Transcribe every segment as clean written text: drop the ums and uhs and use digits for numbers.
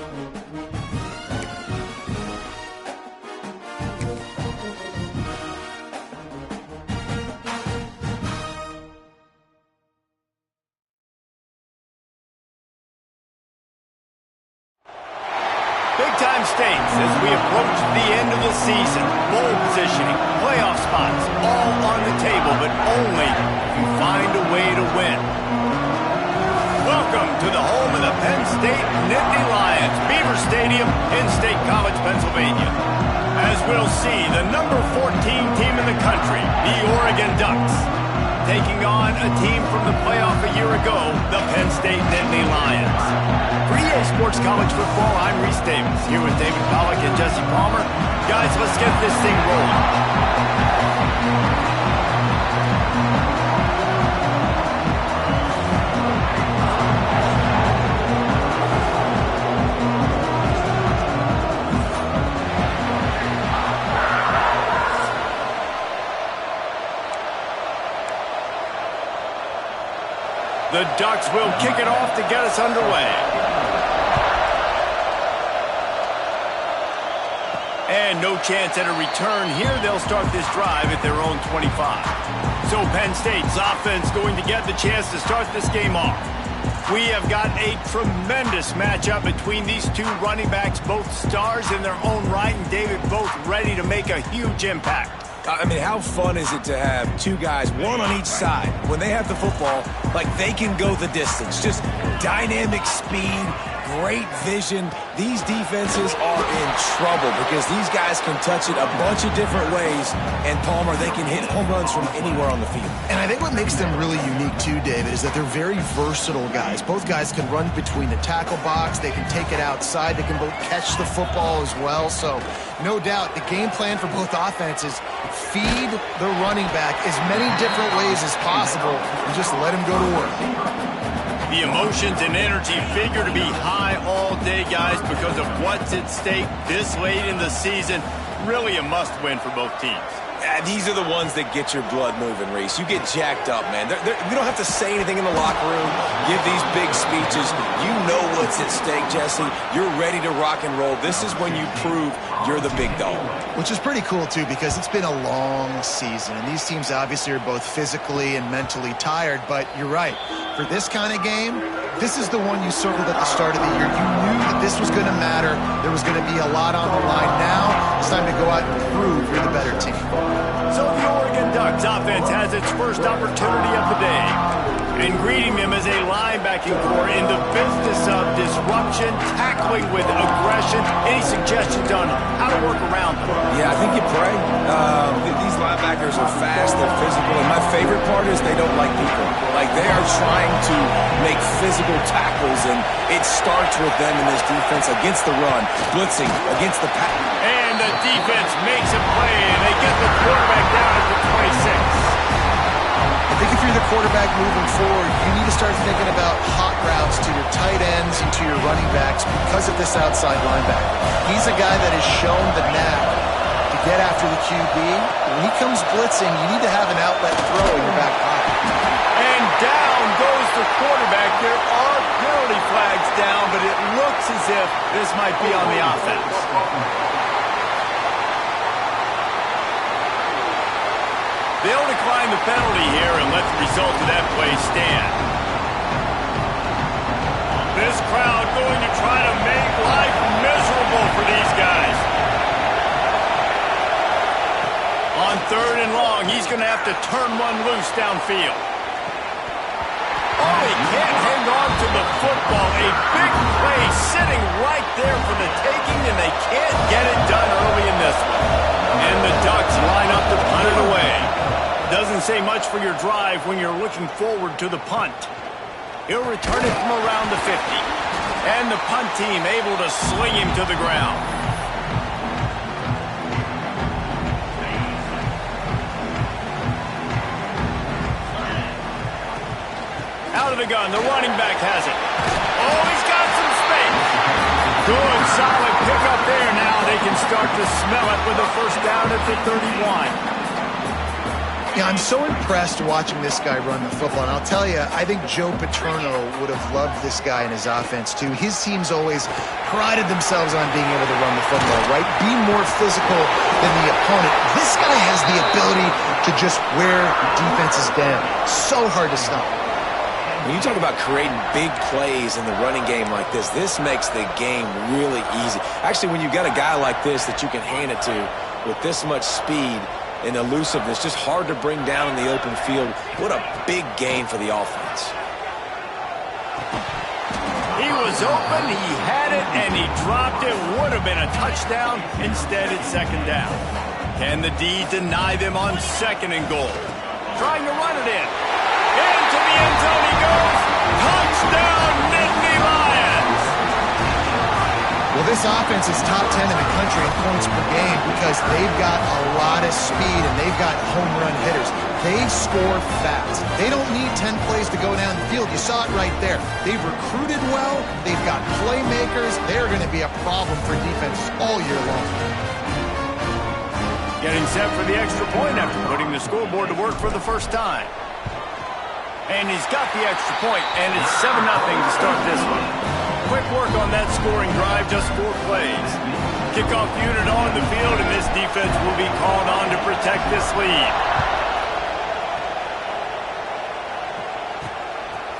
Big-time stakes as we approach the end of the season. Bowl positioning, playoff spots, all on the table, but only if you find a way to win. Welcome to the home of the Penn State Nittany Lions, Beaver Stadium in State College, Pennsylvania. As we'll see, the number 14 team in the country, the Oregon Ducks, taking on a team from the playoff a year ago, the Penn State Nittany Lions. For EA Sports College Football, I'm Reese Davis, here with David Pollack and Jesse Palmer. Guys, let's get this thing rolling. The Ducks will kick it off to get us underway. And no chance at a return here. They'll start this drive at their own 25. So Penn State's offense going to get the chance to start this game off. We have got a tremendous matchup between these two running backs, both stars in their own right, and David, both ready to make a huge impact. I mean, how fun is it to have two guys, one on each side, when they have the football, like they can go the distance. Just dynamic speed, great vision. These defenses are in trouble because these guys can touch it a bunch of different ways, and Palmer, they can hit home runs from anywhere on the field. And I think what makes them really unique too, David, is that they're very versatile guys. Both guys can run between the tackle box, they can take it outside, they can both catch the football as well. So no doubt the game plan for both offenses, feed the running back as many different ways as possible and just let him go to work. The emotions and energy figure to be high all day, guys, because of what's at stake this late in the season. Really a must-win for both teams. These are the ones that get your blood moving, Reese. You get jacked up, man. You don't have to say anything in the locker room, give these big speeches. You know what's at stake, Jesse. You're ready to rock and roll. This is when you prove you're the big dog. Which is pretty cool, too, because it's been a long season, and these teams obviously are both physically and mentally tired, but you're right. For this kind of game, this is the one you circled at the start of the year. You knew that this was going to matter. There was going to be a lot on the line. Now it's time to go out and prove you're the better team. So the Oregon Ducks offense has its first opportunity of the day. And greeting them is a linebacking core in the business of disruption, tackling with aggression. Any suggestions on how to work around them? Yeah, I think you pray. These linebackers are fast, they're physical, and my favorite part is they don't like people. Like, they are trying to make physical tackles, and it starts with them in this defense against the run, blitzing against the pass. And the defense makes a play, and they get the quarterback down at the 26. I think if you're the quarterback moving forward, you need to start thinking about hot routes to your tight ends and to your running backs because of this outside linebacker. He's a guy that has shown the knack to get after the QB. When he comes blitzing, you need to have an outlet throw in your back pocket. And down goes the quarterback. There are penalty flags down, but it looks as if this might be on the offense. They'll decline the penalty here and let the result of that play stand. This crowd going to try to make life miserable for these guys. On 3rd and long, he's going to have to turn one loose downfield. Oh, he can't hang on to the football. A big play sitting right there for the taking, and they can't get it done early in this one. And the Ducks line up to punt it away. Doesn't say much for your drive when you're looking forward to the punt. He'll return it from around the 50. And the punt team able to sling him to the ground. Out of the gun, the running back has it. Oh, he's got some space. Good, solid pickup there now. They can start to smell it with a first down at the 31. Yeah, I'm so impressed watching this guy run the football. And I'll tell you, I think Joe Paterno would have loved this guy in his offense, too. His teams always prided themselves on being able to run the football, right? Be more physical than the opponent. This guy has the ability to just wear defenses down. So hard to stop. When you talk about creating big plays in the running game like this makes the game really easy. Actually, when you've got a guy like this that you can hand it to with this much speed and elusiveness, just hard to bring down in the open field. What a big gain for the offense. He was open, he had it, and he dropped it. Would have been a touchdown. Instead, it's second down. Can the D deny them on second and goal? Trying to run it in. Into the end zone he goes. Touchdown, Nittany Lions! Well, this offense is top 10 in the country in points per game because they've got a lot of speed and they've got home run hitters. They score fast. They don't need 10 plays to go down the field. You saw it right there. They've recruited well. They've got playmakers. They're going to be a problem for defenses all year long. Getting set for the extra point after putting the scoreboard to work for the first time. And he's got the extra point, and it's 7-0 to start this one. Quick work on that scoring drive, just 4 plays. Kickoff unit on the field, and this defense will be called on to protect this lead.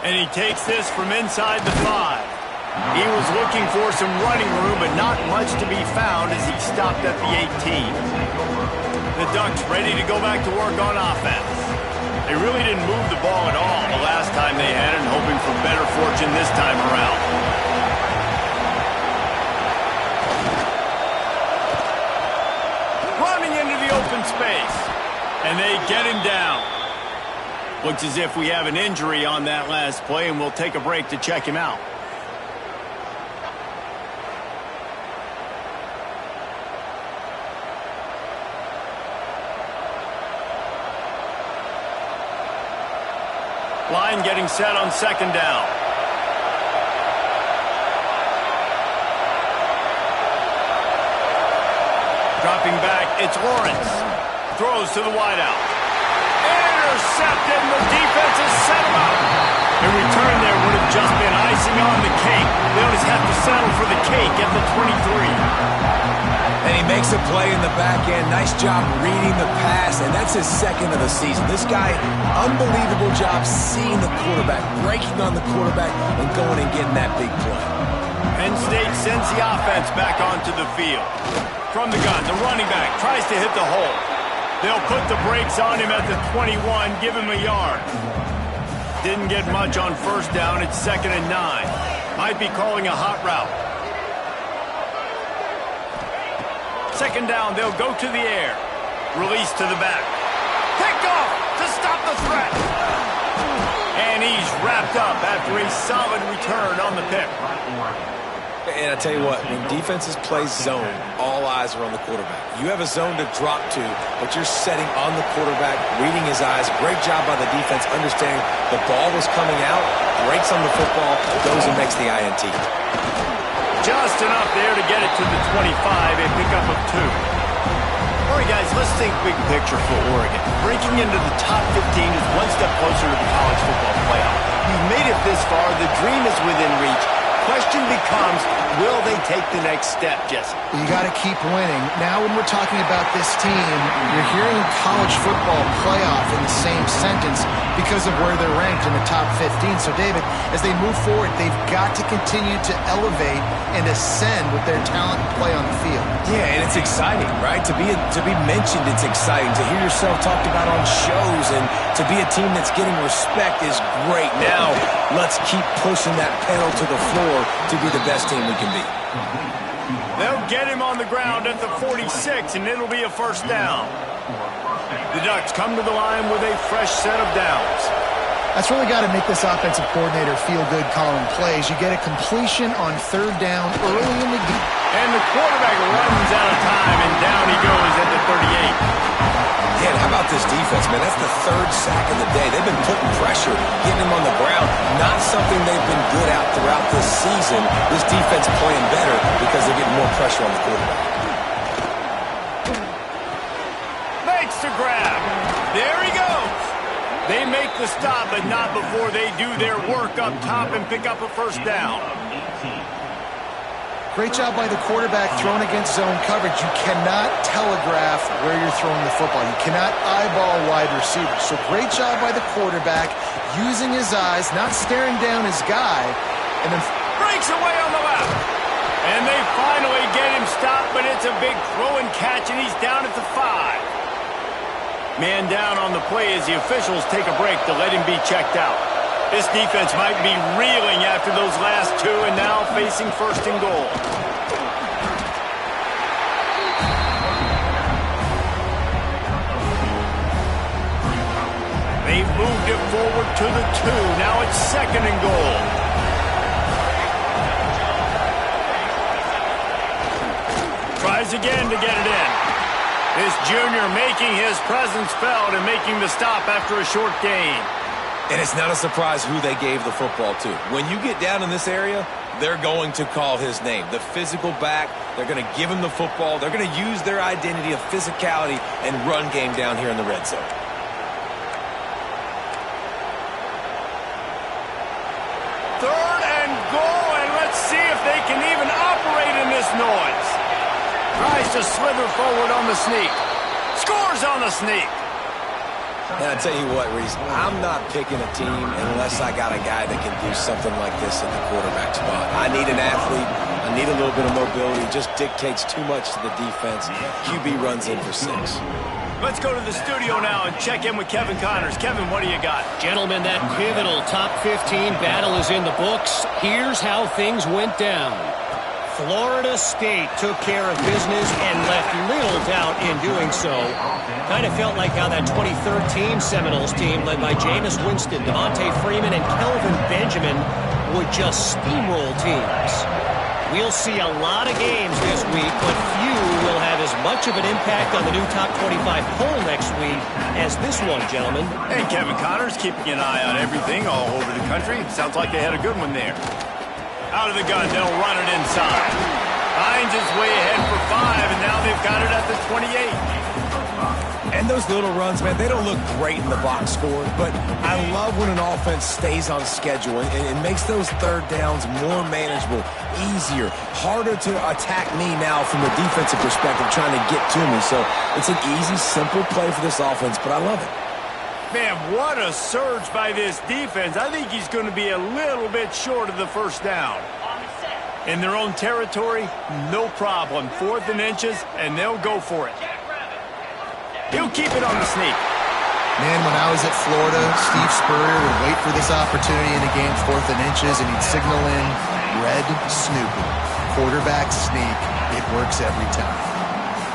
And he takes this from inside the 5. He was looking for some running room, but not much to be found as he stopped at the 18. The Ducks ready to go back to work on offense. They really didn't move the ball at all the last time they had it, and hoping for better fortune this time around. Running into the open space, and they get him down. Looks as if we have an injury on that last play, and we'll take a break to check him out. Line getting set on second down. Dropping back, it's Lawrence. Throws to the wideout. Intercepted, and the defense has set him up. A return there would have just been icing on the cake. They'll just have to settle for the cake at the 23. And he makes a play in the back end. Nice job reading the pass, and that's his second of the season. This guy, unbelievable job seeing the quarterback, breaking on the quarterback, and going and getting that big play. Penn State sends the offense back onto the field. From the gun, the running back tries to hit the hole. They'll put the brakes on him at the 21, give him a yard. Didn't get much on first down. It's 2nd and 9. Might be calling a hot route. Second down, they'll go to the air. Release to the back. Picked off to stop the threat. And he's wrapped up after a solid return on the pick. And I tell you what, when defenses play zone, all eyes are on the quarterback. You have a zone to drop to, but you're setting on the quarterback, reading his eyes. Great job by the defense, understanding the ball was coming out, breaks on the football, goes and makes the INT. Just enough there to get it to the 25, a pickup of 2. All right, guys, let's think big picture for Oregon. Breaking into the top 15 is one step closer to the college football playoff. You've made it this far. The dream is within reach. Question becomes, will they take the next step, Jesse? You got to keep winning. Now when we're talking about this team, you're hearing college football playoff in the same sentence because of where they're ranked in the top 15. So, David, as they move forward, they've got to continue to elevate and ascend with their talent and play on the field. Yeah, and it's exciting, right? To be mentioned, it's exciting. To hear yourself talked about on shows and to be a team that's getting respect is great. Now, let's keep pushing that pedal to the floor to be the best team we can be. They'll get him on the ground at the 46, and it'll be a first down. The Ducks come to the line with a fresh set of downs. That's really got to make this offensive coordinator feel good calling plays. You get a completion on 3rd down early in the game. And the quarterback runs out of time, and down he goes at the 38. Yeah, how about this defense, man? That's the 3rd sack of the day. They've been putting pressure, getting him on the ground. Not something they've been good at throughout this season. This defense playing better because they're getting more pressure on the quarterback. Makes the grab. There he goes. They make the stop, but not before they do their work up top and pick up a first down. Great job by the quarterback throwing against zone coverage. You cannot telegraph where you're throwing the football. You cannot eyeball wide receivers. So great job by the quarterback using his eyes, not staring down his guy, and then breaks away on the left. And they finally get him stopped, but it's a big throw and catch, and he's down at the 5. Man down on the play as the officials take a break to let him be checked out. This defense might be reeling after those last two and now facing first and goal. They've moved it forward to the 2. Now it's second and goal. Tries again to get it in. This junior making his presence felt and making the stop after a short gain. And it's not a surprise who they gave the football to. When you get down in this area, they're going to call his name. The physical back, they're going to give him the football. They're going to use their identity of physicality and run game down here in the red zone. Third and goal, and let's see if they can even operate in this noise. Tries to slither forward on the sneak. Scores on the sneak. And I tell you what, Reese, I'm not picking a team unless I got a guy that can do something like this at the quarterback spot. I need an athlete. I need a little bit of mobility. It just dictates too much to the defense. QB runs in for 6. Let's go to the studio now and check in with Kevin Connors. Kevin, what do you got? Gentlemen, that pivotal top 15 battle is in the books. Here's how things went down. Florida State took care of business and left little doubt in doing so. Kind of felt like how that 2013 Seminoles team led by Jameis Winston, Devontae Freeman, and Kelvin Benjamin would just steamroll teams. We'll see a lot of games this week, but few will have as much of an impact on the new top 25 poll next week as this one, gentlemen. Hey, Kevin Connors, keeping an eye on everything all over the country. Sounds like they had a good one there. Out of the gun, they'll run it inside. Hines is way ahead for 5, and now they've got it at the 28. And those little runs, man, they don't look great in the box score, but I love when an offense stays on schedule and it makes those third downs more manageable, easier, harder to attack me now from the defensive perspective trying to get to me. So it's an easy, simple play for this offense, but I love it. Man, what a surge by this defense. I think he's going to be a little bit short of the first down. In their own territory, no problem. 4th and inches, and they'll go for it. He'll keep it on the sneak. Man, when I was at Florida, Steve Spurrier would wait for this opportunity in the game, 4th and inches, and he'd signal in red Snoopy. Quarterback sneak. It works every time.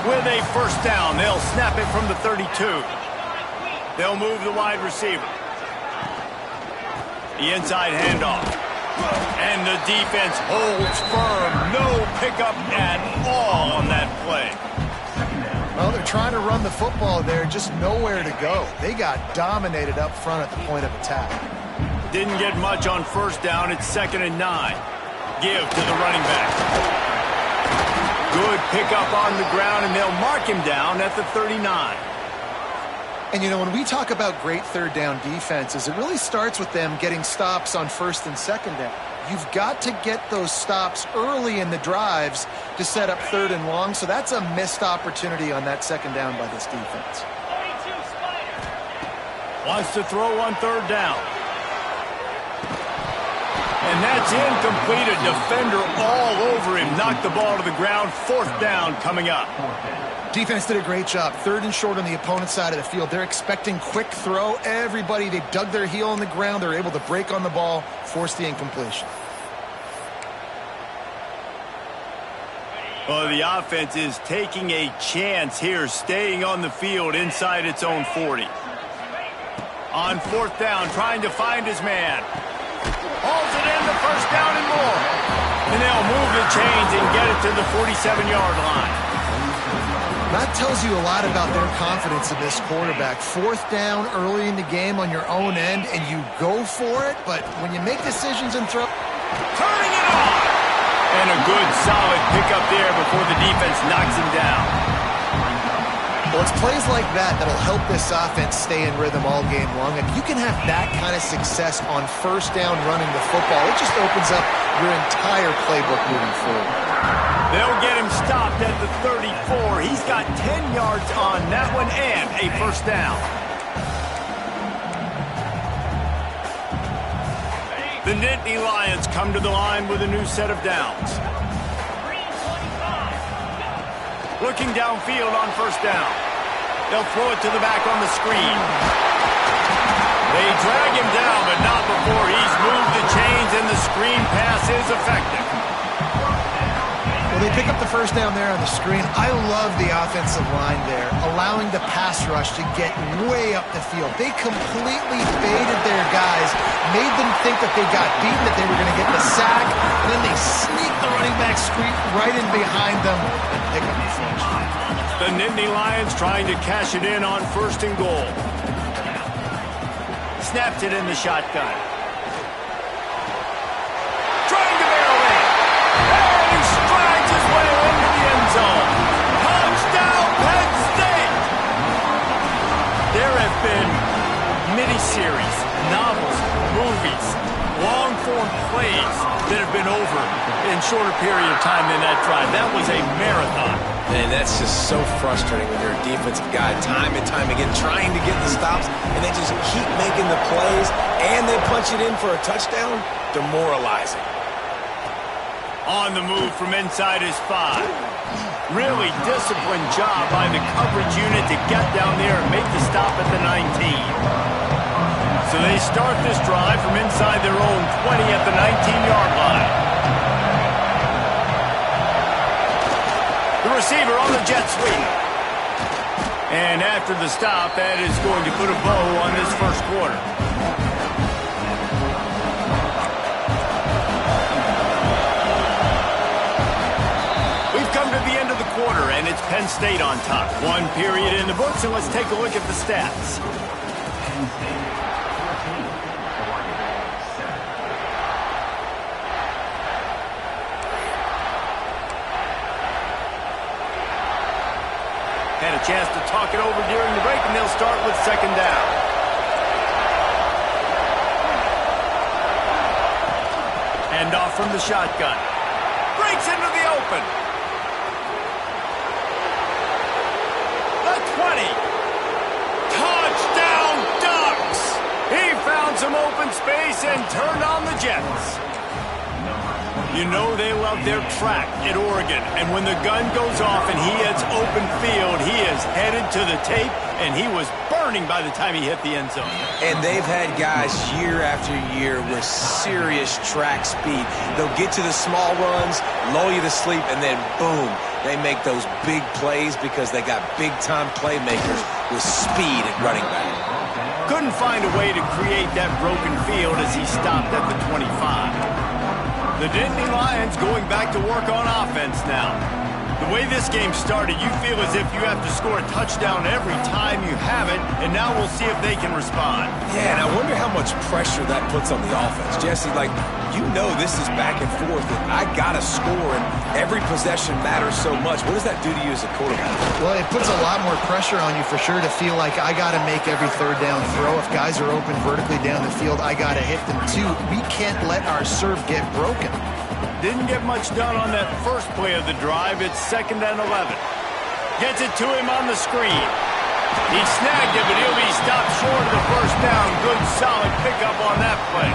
With a first down, they'll snap it from the 32. They'll move the wide receiver. The inside handoff. And the defense holds firm. No pickup at all on that play. Well, they're trying to run the football there, just nowhere to go. They got dominated up front at the point of attack. Didn't get much on first down. It's 2nd and 9. Give to the running back. Good pickup on the ground, and they'll mark him down at the 39. And, you know, when we talk about great third down defenses, it really starts with them getting stops on 1st and 2nd down. You've got to get those stops early in the drives to set up 3rd and long, so that's a missed opportunity on that 2nd down by this defense. Wants to throw on 3rd down. And that's incomplete. A defender all over him. Knocked the ball to the ground. 4th down coming up. Defense did a great job. 3rd and short on the opponent's side of the field. They're expecting quick throw. Everybody, they dug their heel on the ground. They're able to break on the ball, force the incompletion. Well, the offense is taking a chance here, staying on the field inside its own 40. On 4th down, trying to find his man. Hauls it in, the first down and more. And they'll move the chains and get it to the 47-yard line. That tells you a lot about their confidence in this quarterback. 4th down early in the game on your own end, and you go for it, but when you make decisions and throw... Turning it on! And a good, solid pickup there before the defense knocks him down. Well, it's plays like that that'll help this offense stay in rhythm all game long. If you can have that kind of success on first down running the football, it just opens up your entire playbook moving forward. They'll get him stopped at the 34. He's got 10 yards on that one and a first down. The Nittany Lions come to the line with a new set of downs. Looking downfield on first down. They'll throw it to the back on the screen. They drag him down, but not before he's moved the chains, and the screen pass is effective. Well, they pick up the first down there on the screen. I love the offensive line there, allowing the pass rush to get way up the field. They completely baited their guys, made them think that they got beaten, that they were going to get the sack, and then they sneak the running back screen right in behind them and pick up the finish. The Nittany Lions trying to cash it in on first and goal. Snaps it in the shotgun. Trying to barrel in. And he strides his way into the end zone. Touchdown, Penn State! There have been miniseries, novels, movies, long-form plays that have been over in shorter period of time than that drive. That was a marathon. And that's just so frustrating when you're a defensive guy, time and time again, trying to get the stops, and they just keep making the plays, and they punch it in for a touchdown. Demoralizing. On the move from inside his 5. Really disciplined job by the coverage unit to get down there and make the stop at the 19. So they start this drive from inside their own 20 at the 19-yard line. The receiver on the jet sweep. And after the stop, that is going to put a bow on this first quarter. We've come to the end of the quarter, and it's Penn State on top. One period in the books, and let's take a look at the stats. Had a chance to talk it over during the break, and they'll start with second down. Hand off from the shotgun. Breaks into the open. The 20. Touchdown, Ducks! He found some open space and turned on the Jets. You know they love their track at Oregon, and when the gun goes off and he hits open field, he is headed to the tape, and he was burning by the time he hit the end zone. And they've had guys year after year with serious track speed. They'll get to the small runs, lull you to sleep, and then boom, they make those big plays because they got big-time playmakers with speed at running back. Couldn't find a way to create that broken field as he stopped at the 25. The Nittany Lions going back to work on offense now. The way this game started, you feel as if you have to score a touchdown every time you have it, and now we'll see if they can respond. Yeah, and I wonder how much pressure that puts on the offense. Jesse, like, you know this is back and forth, and I got to score, and every possession matters so much. What does that do to you as a quarterback? Well, it puts a lot more pressure on you for sure to feel like I got to make every third down throw. If guys are open vertically down the field, I got to hit them too. We can't let our serve get broken. Didn't get much done on that first play of the drive. It's 2nd and 11. Gets it to him on the screen. He snagged it, but he'll be stopped short of the first down. Good, solid pickup on that play.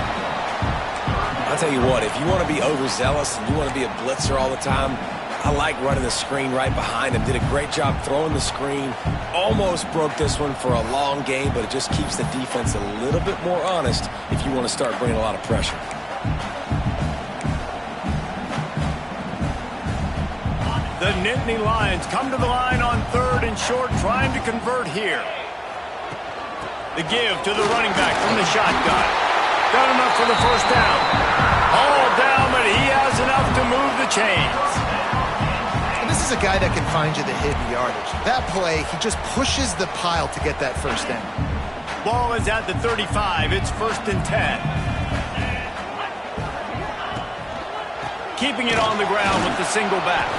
I'll tell you what, if you want to be overzealous and you want to be a blitzer all the time, I like running the screen right behind him. Did a great job throwing the screen. Almost broke this one for a long game, but it just keeps the defense a little bit more honest if you want to start bringing a lot of pressure. The Nittany Lions come to the line on 3rd and short, trying to convert here. The give to the running back from the shotgun. Got enough for the first down. All down, but he has enough to move the chains. And this is a guy that can find you the hidden yardage. That play, he just pushes the pile to get that first down. Ball is at the 35. It's 1st and 10. Keeping it on the ground with the single back.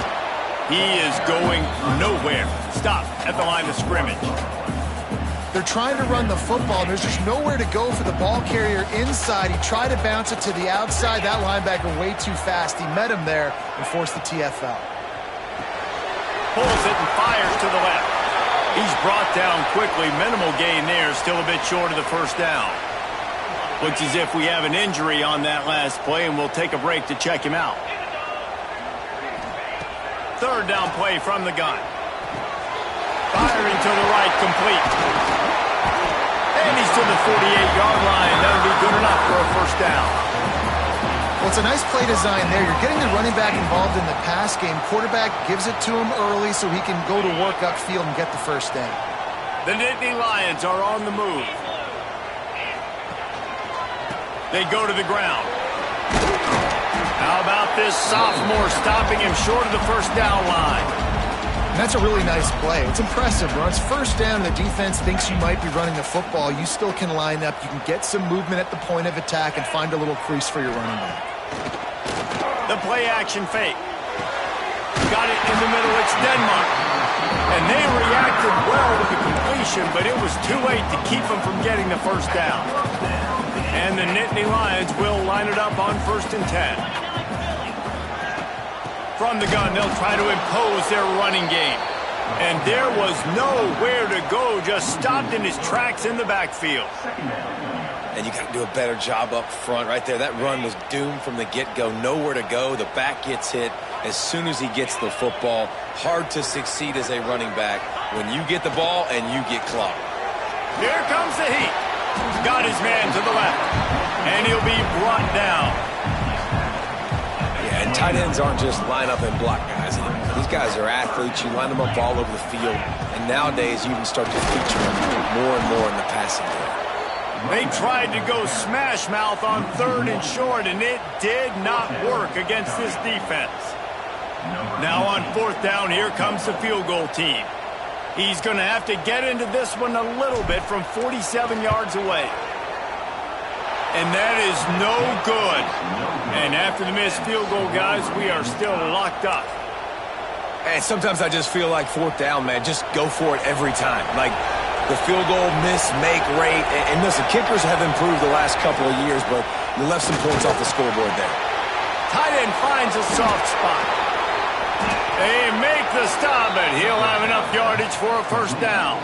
He is going nowhere. Stop at the line of scrimmage. They're trying to run the football, and there's just nowhere to go for the ball carrier inside. He tried to bounce it to the outside. That linebacker way too fast. He met him there and forced the TFL. Pulls it and fires to the left. He's brought down quickly. Minimal gain there. Still a bit short of the first down. Looks as if we have an injury on that last play, and we'll take a break to check him out. Third down play from the gun. Firing to the right, complete. And he's to the 48-yard line. That'll be good enough for a first down. Well, it's a nice play design there. You're getting the running back involved in the pass game. Quarterback gives it to him early so he can go to work upfield and get the first down. The Nittany Lions are on the move. They go to the ground. How about this sophomore stopping him short of the first down line? And that's a really nice play. It's impressive. When it's first down and the defense thinks you might be running the football, you still can line up. You can get some movement at the point of attack and find a little crease for your running back. The play action fake. Got it in the middle. It's Denmark. And they reacted well with the completion, but it was too late to keep them from getting the first down. And the Nittany Lions will line it up on 1st and 10. From the gun, they'll try to impose their running game. And there was nowhere to go, just stopped in his tracks in the backfield. And you got to do a better job up front right there. That run was doomed from the get-go. Nowhere to go. The back gets hit as soon as he gets the football. Hard to succeed as a running back when you get the ball and you get clocked. Here comes the heat. Got his man to the left. And he'll be brought down. Yeah, and tight ends aren't just line up and block guys anymore. These guys are athletes. You line them up all over the field. And nowadays, you can start to feature them more and more in the passing game. They tried to go smash mouth on 3rd and short, and it did not work against this defense. Now on 4th down, here comes the field goal team. He's going to have to get into this one a little bit from 47 yards away. And that is no good. And after the missed field goal, guys, we are still locked up. And sometimes I just feel like 4th down, man, just go for it every time. Like the field goal miss-make rate. And listen, kickers have improved the last couple of years, but you left some points off the scoreboard there. Tight end finds a soft spot. They make the stop, but he'll have enough yardage for a first down.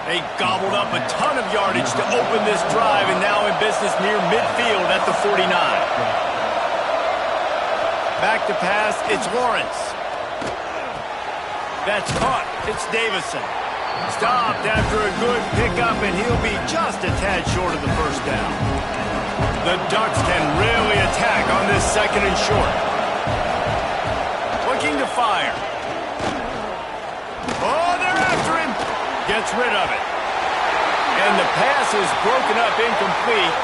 They gobbled up a ton of yardage to open this drive, and now in business near midfield at the 49. Back to pass, it's Lawrence. That's caught. It's Davison. Stopped after a good pickup, and he'll be just a tad short of the first down. The Ducks can really attack on this 2nd and short. Looking to fire. Oh, they're after him. Gets rid of it. And the pass is broken up incomplete.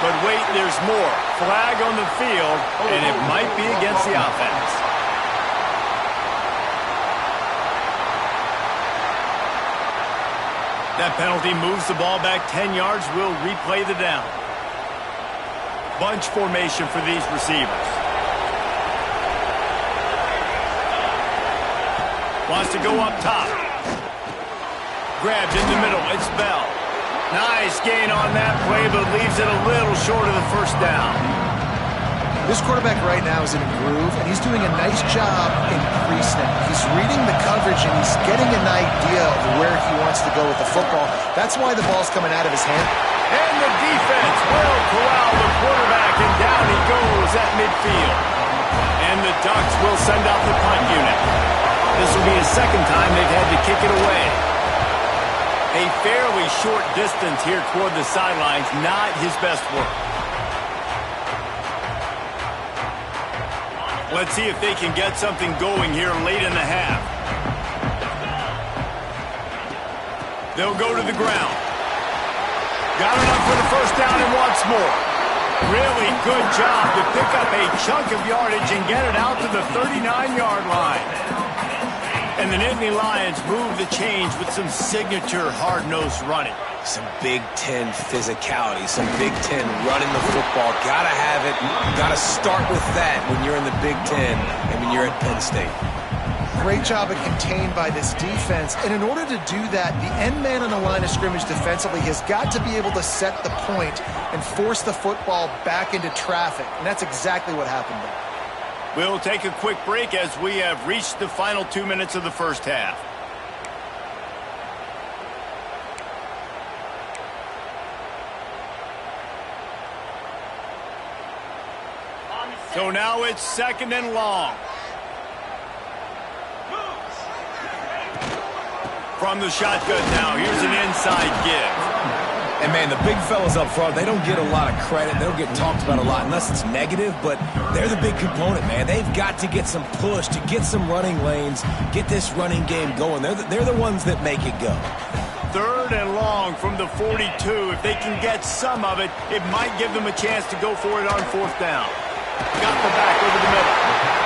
But wait, there's more. Flag on the field, and it might be against the offense. That penalty moves the ball back 10 yards. We'll replay the down. Bunch formation for these receivers. Wants to go up top. Grabbed in the middle. It's Bell. Nice gain on that play, but leaves it a little short of the first down. This quarterback right now is in a groove, and he's doing a nice job in pre-snap. He's reading the coverage, and he's getting an idea of where he wants to go with the football. That's why the ball's coming out of his hand. And the defense will corral the quarterback, and down he goes at midfield. And the Ducks will send out the punt unit. This will be the 2nd time they've had to kick it away. A fairly short distance here toward the sidelines, not his best work. Let's see if they can get something going here late in the half. They'll go to the ground. Got enough for the first down and wants more. Really good job to pick up a chunk of yardage and get it out to the 39-yard line. And the Nittany Lions move the change with some signature hard-nosed running. Some Big Ten physicality, some Big Ten running the football. Gotta have it. Gotta start with that when you're in the Big Ten and when you're at Penn State. Great job of contained by this defense. And in order to do that, the end man on the line of scrimmage defensively has got to be able to set the point and force the football back into traffic. And that's exactly what happened there. We'll take a quick break as we have reached the final 2 minutes of the first half. So now it's 2nd and long. From the shotgun now, here's an inside give. And, man, the big fellas up front, they don't get a lot of credit. They don't get talked about a lot unless it's negative, but they're the big component, man. They've got to get some push, to get some running lanes, get this running game going. They're the ones that make it go. 3rd and long from the 42. If they can get some of it, it might give them a chance to go for it on 4th down. Got the back over the middle.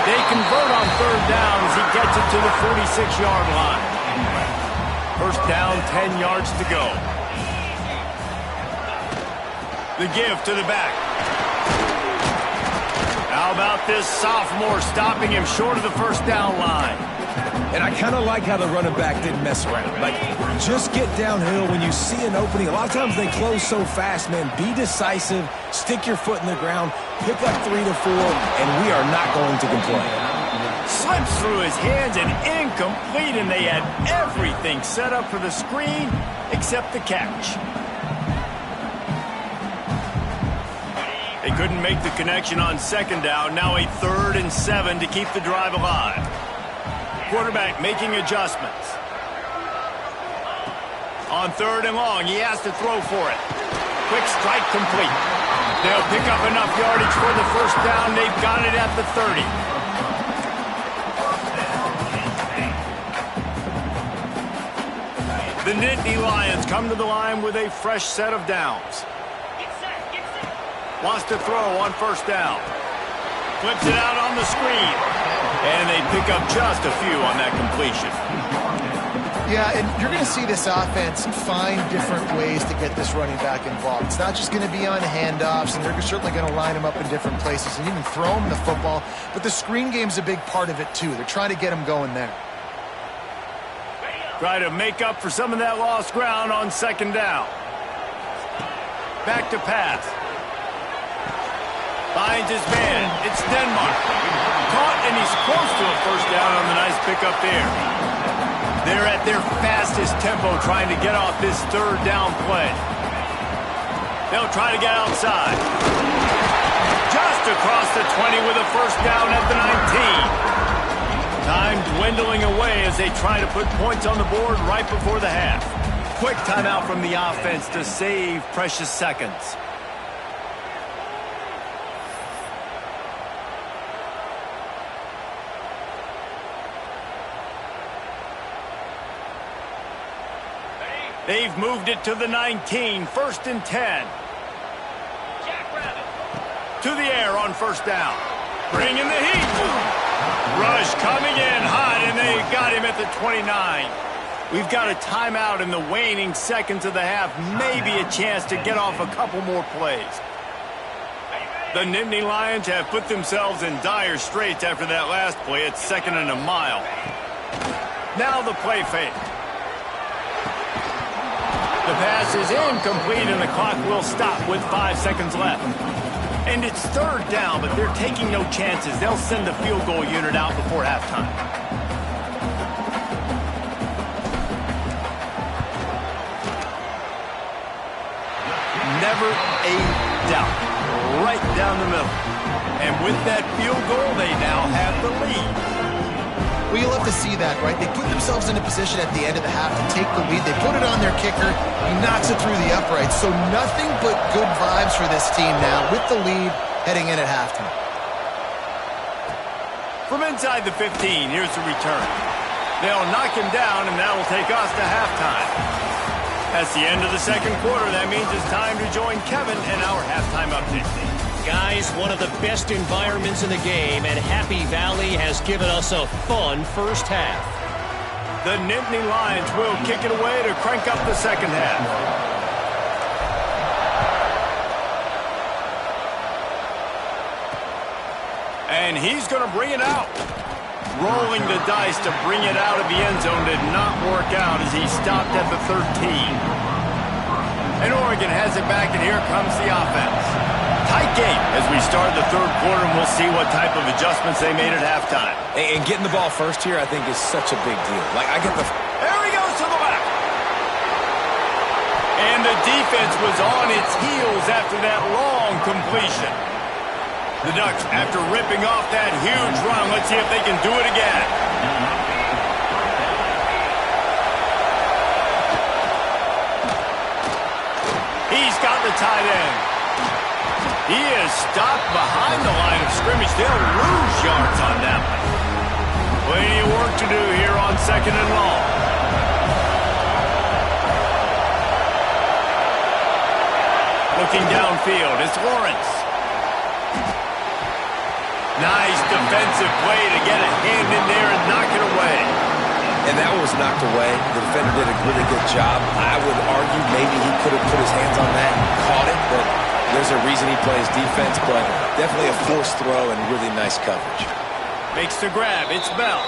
They convert on 3rd down as he gets it to the 46-yard line. First down, 10 yards to go. The give to the back. How about this sophomore stopping him short of the first down line? And I kind of like how the running back didn't mess around. Like, just get downhill when you see an opening. A lot of times they close so fast, man. Be decisive, stick your foot in the ground, pick up 3 to 4, and we are not going to complain. Slips through his hands and incomplete, and they had everything set up for the screen except the catch. They couldn't make the connection on 2nd down. Now a 3rd and 7 to keep the drive alive. Quarterback making adjustments. On 3rd and long, he has to throw for it. Quick strike complete. They'll pick up enough yardage for the first down. They've got it at the 30. The Nittany Lions come to the line with a fresh set of downs. Wants to throw on 1st down. Flips it out on the screen. And they pick up just a few on that completion. Yeah, and you're going to see this offense find different ways to get this running back involved. It's not just going to be on handoffs, and they're certainly going to line him up in different places and even throw him the football. But the screen game's a big part of it, too. They're trying to get him going there. Try to make up for some of that lost ground on 2nd down. Back to pass. Finds his man. It's Denmark. Caught, and he's close to a first down on the nice pickup there. They're at their fastest tempo trying to get off this 3rd down play. They'll try to get outside. Just across the 20 with a first down at the 19. Time dwindling away as they try to put points on the board right before the half. Quick timeout from the offense to save precious seconds. They've moved it to the 19, 1st and 10. To the air on 1st down. Bringing the heat. Rush coming in hot, and they got him at the 29. We've got a timeout in the waning seconds of the half. Maybe a chance to get off a couple more plays. The Nittany Lions have put themselves in dire straits after that last play. It's 2nd and a mile. Now the play fake. The pass is incomplete, and the clock will stop with 5 seconds left. And it's 3rd down, but they're taking no chances. They'll send the field goal unit out before halftime. Never a doubt. Right down the middle. And with that field goal, they now have the lead. Well, you'll have to see that, right? They put themselves in a position at the end of the half to take the lead. They put it on their kicker. He knocks it through the uprights. So nothing but good vibes for this team now with the lead heading in at halftime. From inside the 15, here's the return. They'll knock him down, and that will take us to halftime. That's the end of the 2nd quarter. That means it's time to join Kevin and our halftime update. Guys, one of the best environments in the game, and Happy Valley has given us a fun first half. The Nittany Lions will kick it away to crank up the 2nd half. And he's going to bring it out. rolling the dice to bring it out of the end zone did not work out as he stopped at the 13. And Oregon has it back, and here comes the offense. Tight game as we start the third quarter, and we'll see what type of adjustments they made at halftime. And getting the ball first here, I think, is such a big deal. Like, I get the... There he goes to the left. And the defense was on its heels after that long completion. The Ducks, after ripping off that huge run, let's see if they can do it again. He's got the tight end. He is stopped behind the line of scrimmage. They'll lose yards on that one. Plenty of work to do here on 2nd and long. Looking downfield, it's Lawrence. Nice defensive play to get a hand in there and knock it away. And that was knocked away. The defender did a really good job. I would argue maybe he could have put his hands on that and caught it, but there's a reason he plays defense, but definitely a forced throw and really nice coverage. Makes the grab. It's Bell.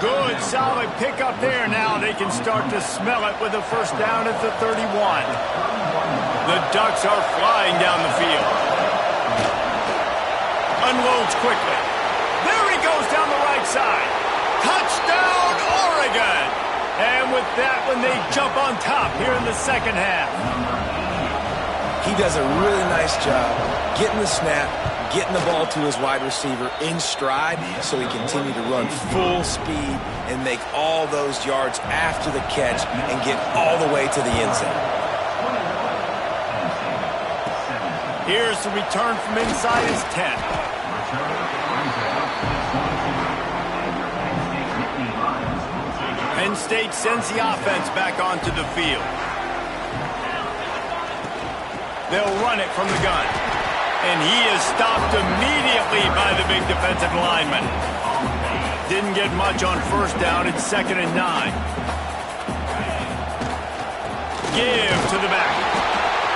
Good, solid pickup there. Now they can start to smell it with a first down at the 31. The Ducks are flying down the field. Unloads quickly. There he goes down the right side. Touchdown, Oregon! And with that one, they jump on top here in the second half. He does a really nice job getting the snap, getting the ball to his wide receiver in stride so he continued to run full speed and make all those yards after the catch and get all the way to the end zone. Here's the return from inside his 10. Penn State sends the offense back onto the field. They'll run it from the gun. And he is stopped immediately by the big defensive lineman. Didn't get much on first down. It's 2nd and 9. Give to the back.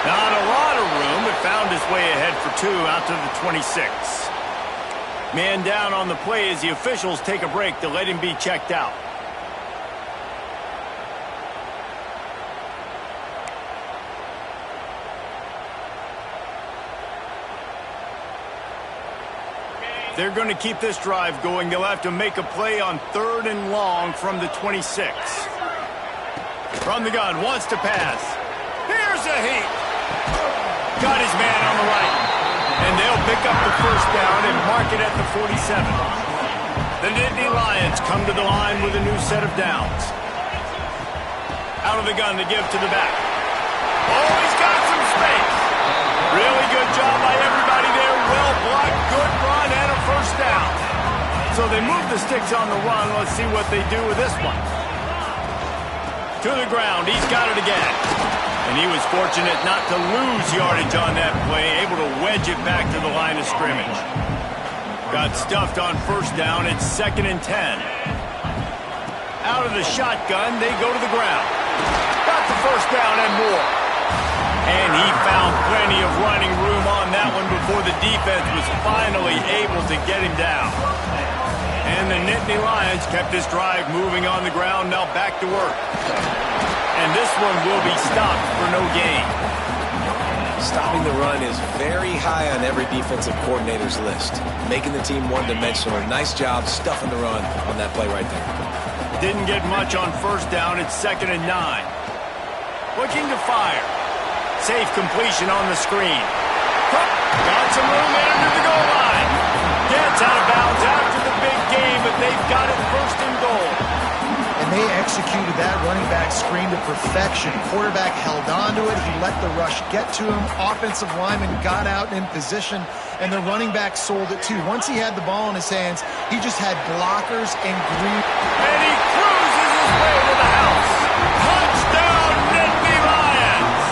Not a lot of room, but found his way ahead for 2 out to the 26. Man down on the play as the officials take a break to let him be checked out. They're going to keep this drive going. They'll have to make a play on 3rd and long from the 26. From the gun, wants to pass. Here's a heat. Got his man on the right. And they'll pick up the first down and mark it at the 47. The Nittany Lions come to the line with a new set of downs. Out of the gun to give to the back. Oh, he's got some space. Really good job by everybody there. Well blocked, good run, and a first down. So they move the sticks on the run. Let's see what they do with this one. To the ground. He's got it again. And he was fortunate not to lose yardage on that play, able to wedge it back to the line of scrimmage. Got stuffed on first down. It's 2nd and 10. Out of the shotgun, they go to the ground. Got the first down and more. And he found plenty of running room on that one before the defense was finally able to get him down. And the Nittany Lions kept this drive moving on the ground, now back to work. And this one will be stopped for no gain. Stopping the run is very high on every defensive coordinator's list. Making the team one-dimensional. Nice job stuffing the run on that play right there. Didn't get much on first down. It's 2nd and 9. Looking to fire. Safe completion on the screen. Got some room there to the goal line. Gets out of bounds after the big game, but they've got it 1st and goal. And they executed that running back screen to perfection. Quarterback held on to it. He let the rush get to him. Offensive lineman got out in position, and the running back sold it too. Once he had the ball in his hands, he just had blockers and green. And he cruises his way to the house. Touchdown, Nittany Lions!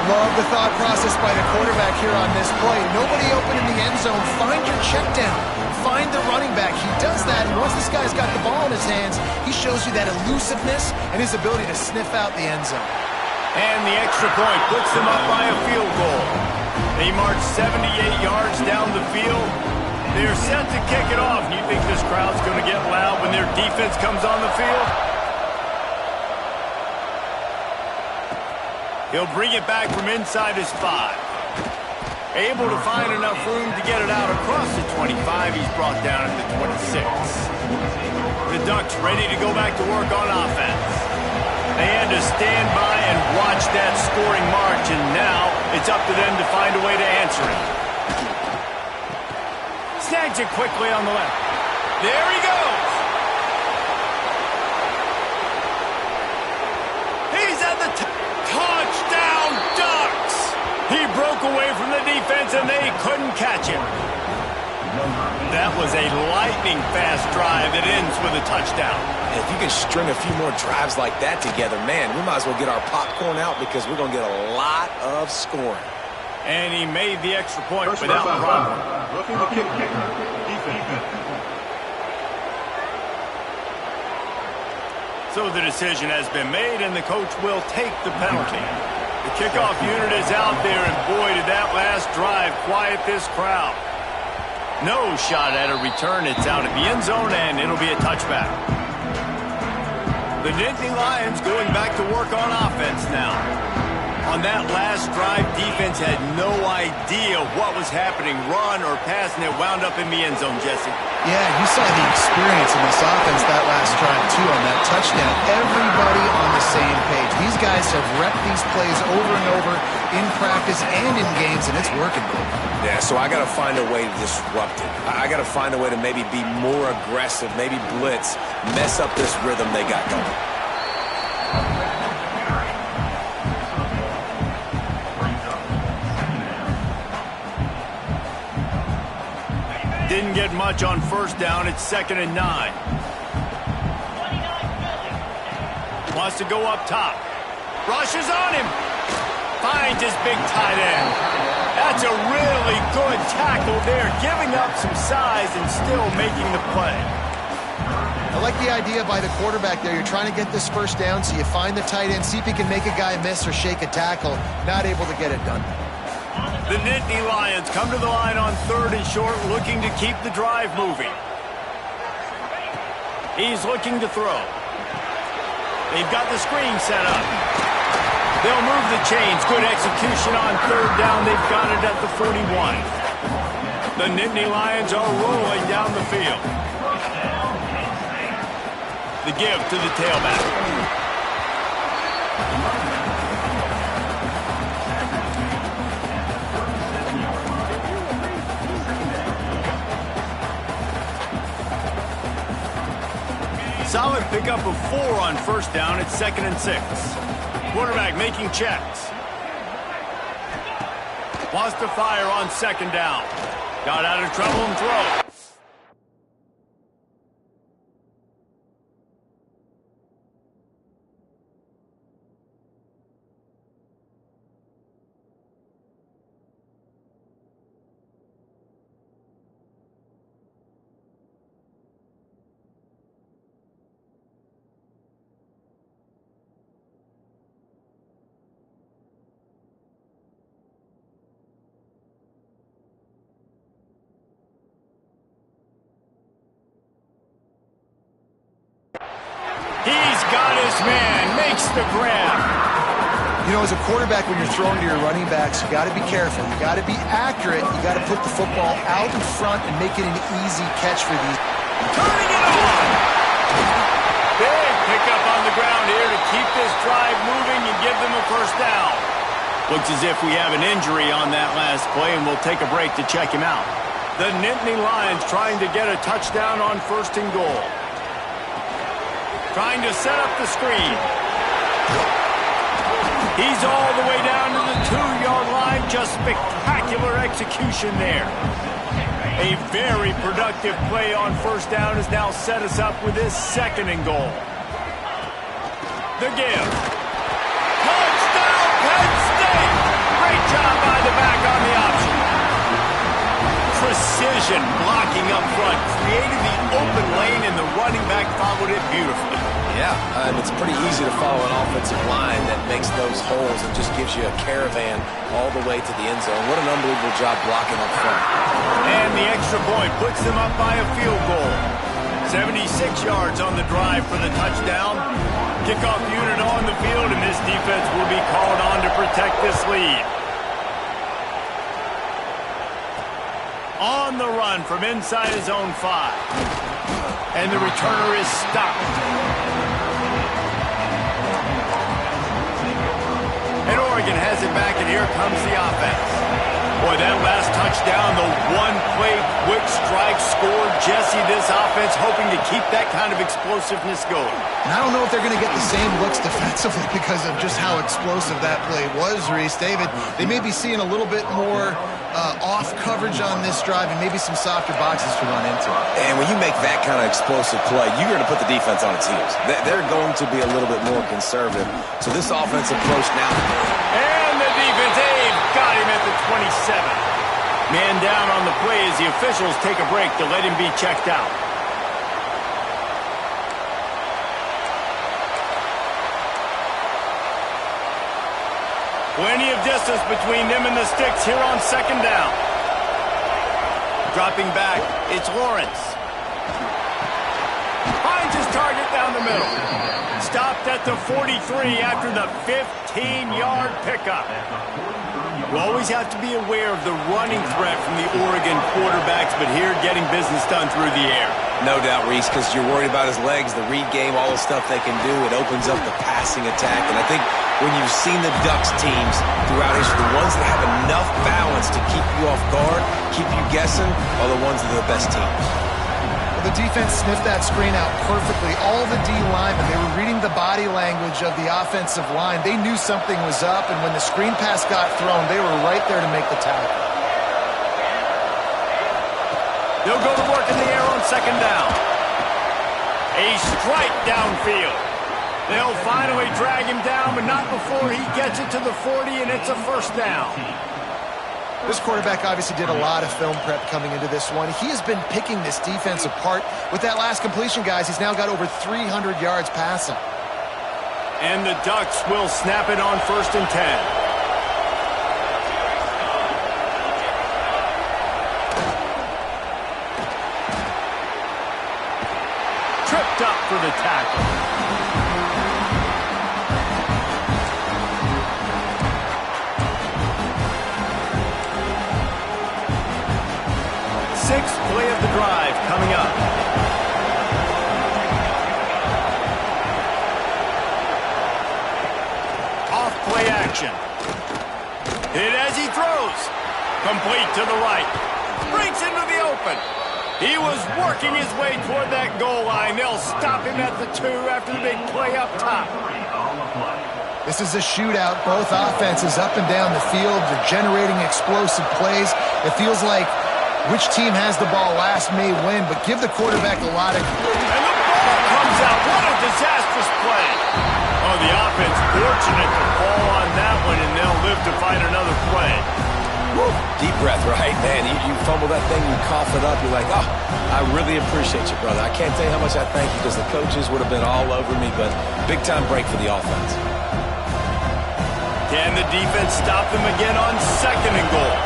Love the thought process by the quarterback here on this play. Nobody open in the end zone. Find your check down. Find the running back. He does that, and once this guy's got the ball in his hands, he shows you that elusiveness and his ability to sniff out the end zone. And the extra point puts them up by a field goal. They march 78 yards down the field, They're set to kick it off. You think this crowd's going to get loud when their defense comes on the field? He'll bring it back from inside his 5. Able to find enough room to get it out across the 25. He's brought down at the 26. The Ducks ready to go back to work on offense. They had to stand by and watch that scoring march, and now it's up to them to find a way to answer it. Snags it quickly on the left. There he goes. He's at the touchdown, Ducks. He broke away from the defense, and they couldn't catch him. That was a lightning-fast drive that ends with a touchdown. If you can string a few more drives like that together, man, we might as well get our popcorn out because we're going to get a lot of scoring. And he made the extra point without problem. Looking to kick defense. So the decision has been made, and the coach will take the penalty. The kickoff unit is out there, and boy, did that last drive quiet this crowd. No shot at a return. It's out of the end zone, and it'll be a touchback. The Nittany Lions going back to work on offense now. On that last drive, defense had no idea what was happening, run or pass, and it wound up in the end zone, Jesse. Yeah, you saw the experience in this offense that last drive, too, on that touchdown. Everybody on the same page. These guys have repped these plays over and over in practice and in games, and it's working, Dave. Yeah, so I got to find a way to disrupt it. I got to find a way to maybe be more aggressive, maybe blitz, mess up this rhythm they got going. Didn't get much on first down. It's 2nd and 9. Wants to go up top. Rushes on him. Finds his big tight end. That's a really good tackle there, giving up some size and still making the play. I like the idea by the quarterback there. You're trying to get this first down, so you find the tight end, see if he can make a guy miss or shake a tackle. Not able to get it done. The Nittany Lions come to the line on 3rd and short, looking to keep the drive moving. He's looking to throw. They've got the screen set up. They'll move the chains. Good execution on 3rd down. They've got it at the 41. The Nittany Lions are rolling down the field. The give to the tailback. Solid pickup of 4 on first down. It's 2nd and 6. Quarterback making checks. Wants to fire on 2nd down. Got out of trouble and throw. He's got his man, makes the grab. You know, as a quarterback, when you're throwing to your running backs, you got to be careful. You got to be accurate. You got to put the football out in front and make it an easy catch for these. Turning it on. Big pickup on the ground here to keep this drive moving and give them a first down. Looks as if we have an injury on that last play, and we'll take a break to check him out. The Nittany Lions trying to get a touchdown on 1st and goal. Trying to set up the screen. He's all the way down to the 2-yard line. Just spectacular execution there. A very productive play on first down has now set us up with this 2nd and goal. The give. Touchdown, Penn State! Great job by the back on the option. Precision blocking up front, created the open lane, and the running back followed it beautifully. Yeah, it's pretty easy to follow an offensive line that makes those holes and just gives you a caravan all the way to the end zone. What an unbelievable job blocking up front. And the extra point puts them up by a field goal. 76 yards on the drive for the touchdown. Kickoff unit on the field, and this defense will be called on to protect this lead. On the run from inside his own 5. And the returner is stopped. And Oregon has it back, and here comes the offense. Boy, that last touchdown, the one-play quick strike scored. Jesse, this offense hoping to keep that kind of explosiveness going. And I don't know if they're going to get the same looks defensively because of just how explosive that play was, Reese. David, they may be seeing a little bit more off coverage on this drive and maybe some softer boxes to run into. And when you make that kind of explosive play, you're going to put the defense on its heels. They're going to be a little bit more conservative. So this offensive approach now. And the defense, got him at the 27. Man down on the play as the officials take a break to let him be checked out. Plenty of distance between them and the sticks here on second down. Dropping back, it's Lawrence. Finds his target down the middle. Stopped at the 43 after the 15-yard pickup. You always have to be aware of the running threat from the Oregon quarterbacks, but here getting business done through the air. No doubt, Reese, because you're worried about his legs, the read game, all the stuff they can do. It opens up the passing attack. And I think when you've seen the Ducks teams throughout history, the ones that have enough balance to keep you off guard, keep you guessing, are the ones that are the best teams. Well, the defense sniffed that screen out perfectly. All the D linemen, they were reading the body language of the offensive line. They knew something was up, and when the screen pass got thrown, they were right there to make the tackle. They'll go to work in the air on second down. A strike downfield. They'll finally drag him down, but not before he gets it to the 40, and it's a first down. This quarterback obviously did a lot of film prep coming into this one. He has been picking this defense apart. With that last completion, guys, he's now got over 300 yards passing. And the Ducks will snap it on 1st and 10. Tripped up for the tackle. Sixth play of the drive coming up. Off play action. Hit as he throws. Complete to the right. Breaks into the open. He was working his way toward that goal line. They'll stop him at the 2 after the big play up top. This is a shootout. Both offenses up and down the field. They're generating explosive plays. It feels like which team has the ball last may win, but give the quarterback a lot of... And the ball comes out. What a disastrous play. Oh, the offense fortunate to fall on that one, and they'll live to fight another play. Woo. Deep breath, right? Man, you fumble that thing, you cough it up, you're like, oh, I really appreciate you, brother. I can't tell you how much I thank you because the coaches would have been all over me, but big-time break for the offense. Can the defense stop them again on 2nd and goal?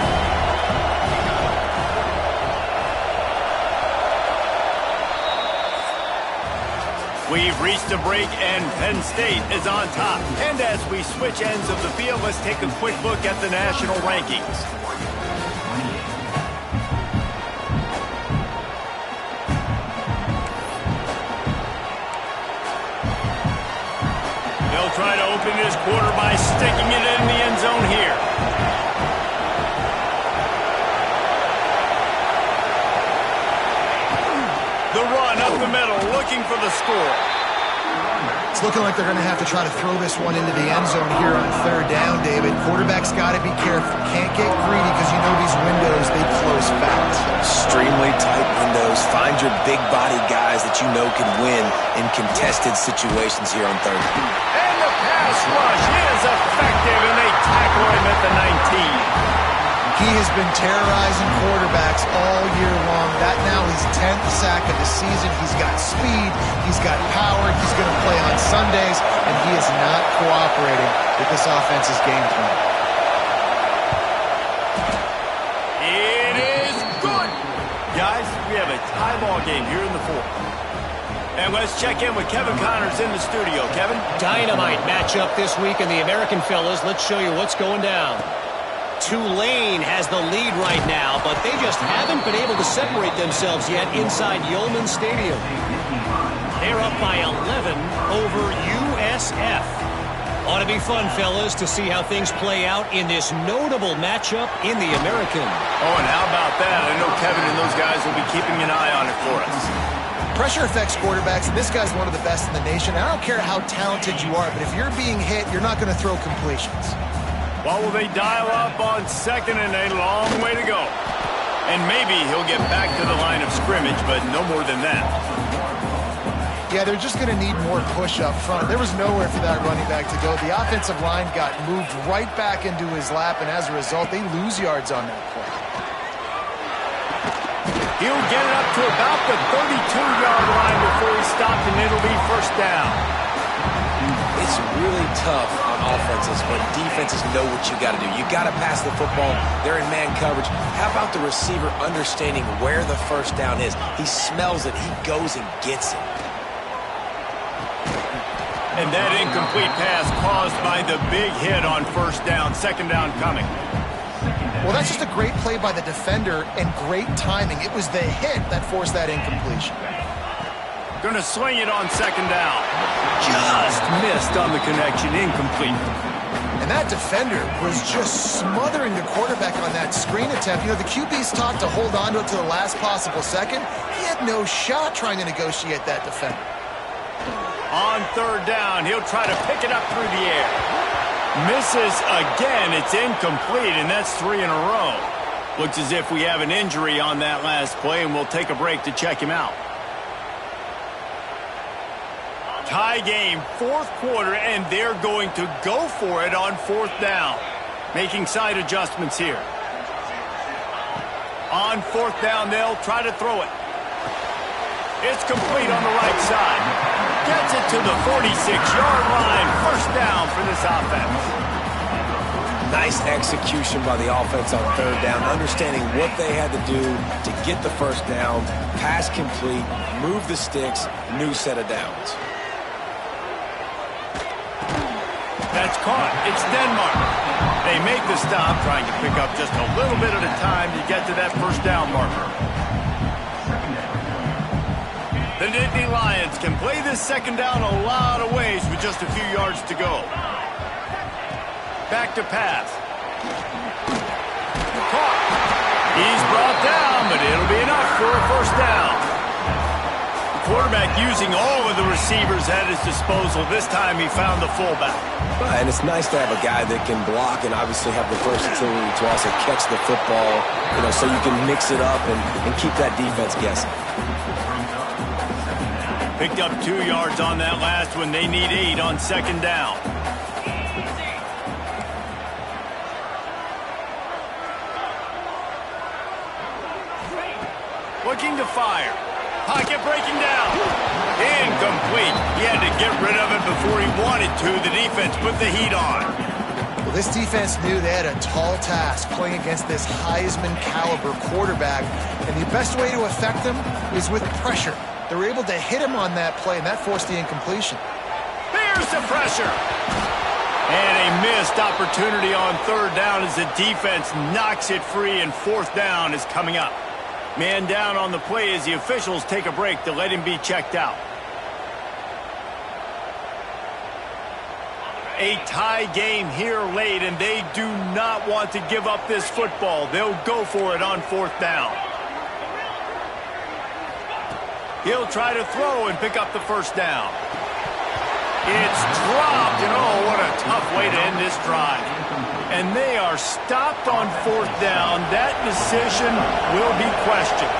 We've reached a break, and Penn State is on top. And as we switch ends of the field, let's take a quick look at the national rankings. They'll try to open this quarter by sticking it in the end zone here. The run up the middle, looking for the score. It's looking like they're going to have to try to throw this one into the end zone here on 3rd down, David. Quarterback's got to be careful. Can't get greedy because you know these windows, they close fast. Extremely tight windows. Find your big-bodied guys that you know can win in contested situations here on 3rd. And the pass rush is effective, and they tackle him at the 19. He has been terrorizing quarterbacks all year long. That now his 10th sack of the season. He's got speed. He's got power. He's going to play on Sundays, and he is not cooperating with this offense's game plan. It is good. Guys, we have a tie ball game here in the fourth. And let's check in with Kevin Connors in the studio. Kevin? Dynamite matchup this week in the American, fellas. Let's show you what's going down. Tulane has the lead right now, but they just haven't been able to separate themselves yet inside Yulman Stadium. They're up by 11 over USF. Ought to be fun, fellas, to see how things play out in this notable matchup in the American. Oh, and how about that? I know Kevin and those guys will be keeping an eye on it for us. Pressure affects quarterbacks, and this guy's one of the best in the nation. I don't care how talented you are, but if you're being hit, you're not going to throw completions. Well, will they dial up on second and a long way to go? And maybe he'll get back to the line of scrimmage, but no more than that. Yeah, they're just going to need more push up front. There was nowhere for that running back to go. The offensive line got moved right back into his lap, and as a result, they lose yards on that play. He'll get it up to about the 32-yard line before he's stopped, and it'll be first down. It's really tough on offenses when defenses know what you got to do. You got to pass the football. They're in man coverage. How about the receiver understanding where the first down is? He smells it. He goes and gets it. And that incomplete pass caused by the big hit on first down. Second down coming. Well, that's just a great play by the defender and great timing. It was the hit that forced that incompletion. Going to swing it on second down. Just missed on the connection. Incomplete. And that defender was just smothering the quarterback on that screen attempt. You know, the QB's taught to hold on to it to the last possible second. He had no shot trying to negotiate that defender. On third down, he'll try to pick it up through the air. Misses again. It's incomplete, and that's 3 in a row. Looks as if we have an injury on that last play, and we'll take a break to check him out. Tie game, fourth quarter, and they're going to go for it on fourth down. Making side adjustments here. On fourth down, they'll try to throw it. It's complete on the right side. Gets it to the 46-yard line. First down for this offense. Nice execution by the offense on third down, understanding what they had to do to get the first down, pass complete, move the sticks, new set of downs. That's caught. It's Denmark. They make the stop, trying to pick up just a little bit at a time to get to that first down marker. The Nittany Lions can play this second down a lot of ways with just a few yards to go. Back to pass. Caught. He's brought down, but it'll be enough for a first down. The quarterback using all of the receivers at his disposal. This time he found the fullback. And it's nice to have a guy that can block and obviously have the versatility to also catch the football, you know, so you can mix it up and keep that defense guessing. Picked up 2 yards on that last one. They need 8 on second down. Looking to fire. Pocket breaking down. Incomplete. He had to get rid of it before he wanted to. The defense put the heat on. Well, this defense knew they had a tall task playing against this Heisman caliber quarterback, and the best way to affect them is with pressure. They were able to hit him on that play, and that forced the incompletion. There's the pressure. And a missed opportunity on third down as the defense knocks it free, and fourth down is coming up. Man down on the play as the officials take a break to let him be checked out. A tie game here late, and they do not want to give up this football. They'll go for it on fourth down. He'll try to throw and pick up the first down. It's dropped, and oh, what a tough way to end this drive. And they are stopped on fourth down. That decision will be questioned.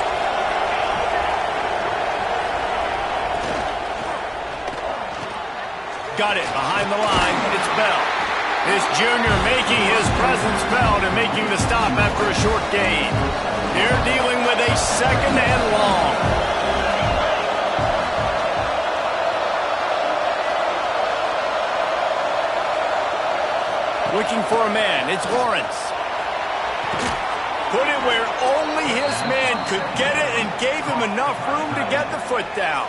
Got it behind the line. It's Bell. This junior making his presence felt and making the stop after a short gain. They're dealing with a second and long. Looking for a man. It's Lawrence. Put it where only his man could get it and gave him enough room to get the foot down.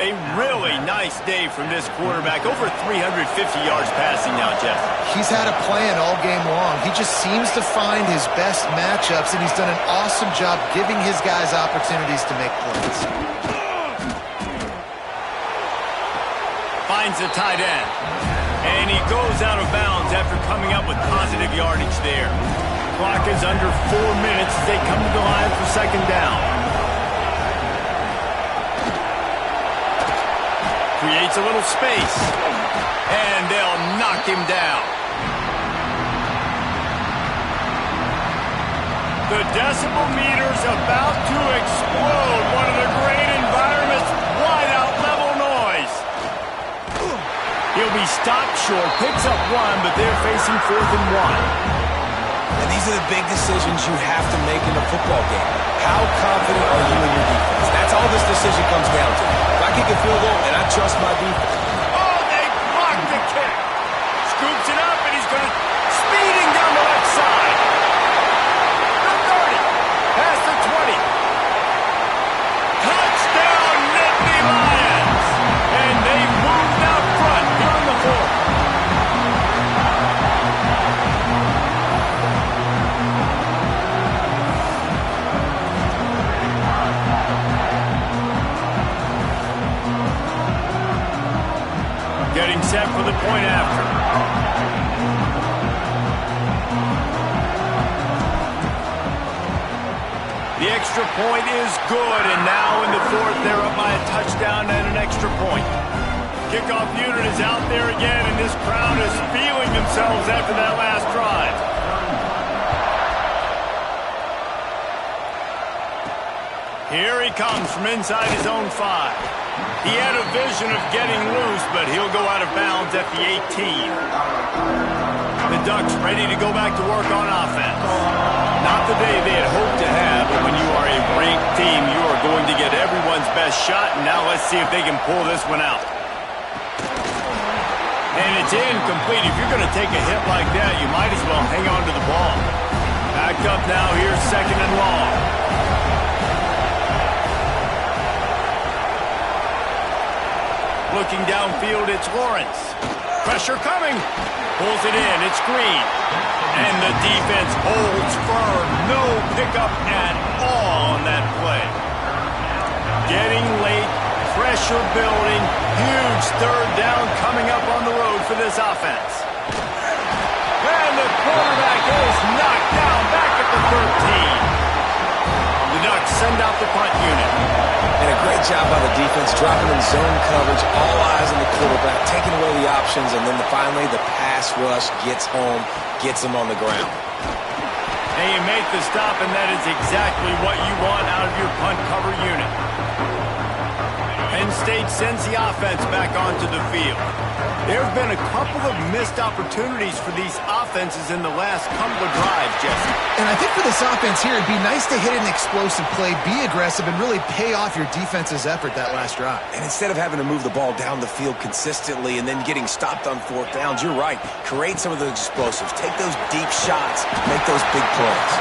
A really nice day from this quarterback. Over 350 yards passing now, Jeff. He's had a plan all game long. He just seems to find his best matchups, and he's done an awesome job giving his guys opportunities to make plays. Finds the tight end. And he goes out of bounds after coming up with positive yardage there. Clock is under 4 minutes as they come to the line for second down. Creates a little space. And they'll knock him down. The decibel meter's about to explode. One of the great environments. Wide out level noise. He'll be stopped short. Picks up one, but they're facing 4th and 1. And these are the big decisions you have to make in a football game. How confident are you in your defense? That's all this decision comes down to. If I kick a field goal and I trust my defense. Oh, they blocked the kick. Scoops it up, and he's going to speeding down the left side. The 30, past the 20. Touchdown, Nittany Lions. And they've moved out front here in the 4th. Getting set for the point after. The extra point is good, and now in the 4th, they're up by a touchdown and an extra point. Kickoff unit is out there again, and this crowd is feeling themselves after that last drive. Here he comes from inside his own 5. He had a vision of getting loose, but he'll go out of bounds at the 18. The Ducks ready to go back to work on offense. Not the day they had hoped to have, but when you are a ranked team, you are going to get everyone's best shot, and now let's see if they can pull this one out. And it's incomplete. If you're going to take a hit like that, you might as well hang on to the ball. Back up now, here's second and long. Looking downfield, it's Lawrence. Pressure coming. Pulls it in. It's Green. And the defense holds firm. No pickup at all on that play. Getting late. Pressure building. Huge 3rd down coming up on the road for this offense. And the quarterback is knocked down back at the 13. The Ducks send out the punt unit. And a great job by the defense, dropping in zone coverage, all eyes on the quarterback, taking away the options, and then finally the pass rush gets home, gets him on the ground. And you make the stop, and that is exactly what you want out of your punt cover unit. Penn State sends the offense back onto the field. There have been a couple of missed opportunities for these offenses in the last couple of drives, Jesse. And I think for this offense here, it'd be nice to hit an explosive play, be aggressive, and really pay off your defense's effort that last drive. And instead of having to move the ball down the field consistently and then getting stopped on 4th downs, you're right. Create some of those explosives. Take those deep shots. Make those big plays.